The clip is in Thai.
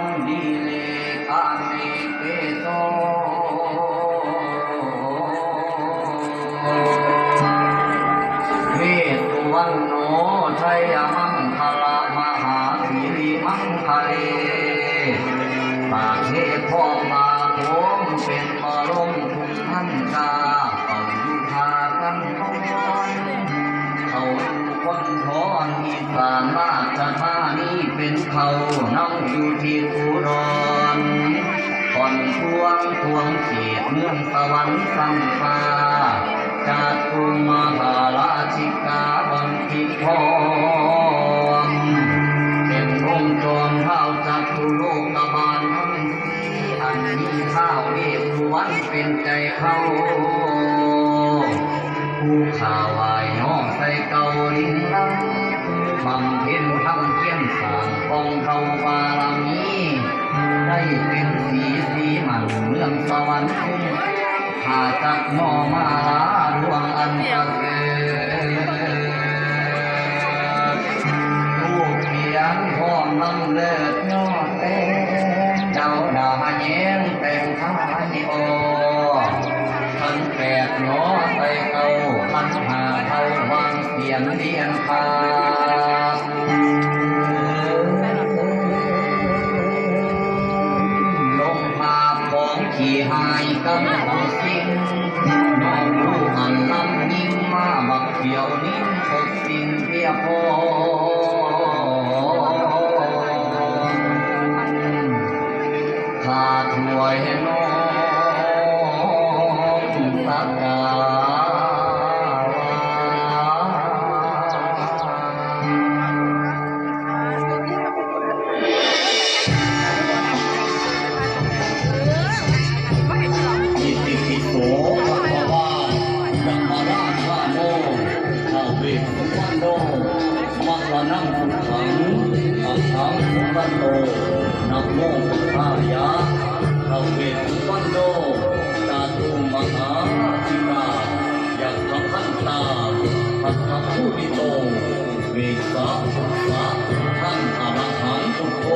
รดีเลกาเนเกโสเวสุวรรณโนชัยมังคลามหาสิริมังคเลปากเทพ่อมาผมเป็นมรมทุกท่านกาเป่ายุพากันนอนเขาคนทอนอีสานราชธานีเป็นเขานั่งอยู่ที่อุดรก่อนทวงเขตเมืองสวรรค์สังฟ้าจากกรุงมหาราชิกาบังคิพรเป็นองค์จอมเท้าจัตุโลกบาลทั้งสี่อันมีข้าวเวสสุวรรณเป็นใจเขาผู้ข่าวายน้องใส่เกาลิงลำบำเพ็ญทำเพียรสร้างกองเขาบารมีได้เป็นสีมันเมืองสวรรค์หาจักนอมาลาดวงอันประเสริฐลูกเพียงพ่อน้ำเลิศยอดแต่เจ้าดาแย้งแต่งท้ายโอพันแปดน้อใส่เก่าพันหาเท่าวางเสียงเรียนพาลงมาของขี่หายกันผู้สิ้นน้องรู้อันลำยิ่งมาบักเขียวนิ้มหกสิ่งเพียพอขาดถวยน้องสักกานั่งขังขังขังสุขันโตนักโมทายะเทเวสุวรรณโนจาตุมหาจิกายักษ์พันตาพัทธผู้ดิโตเวสาภุสะท่านอรหันตุโก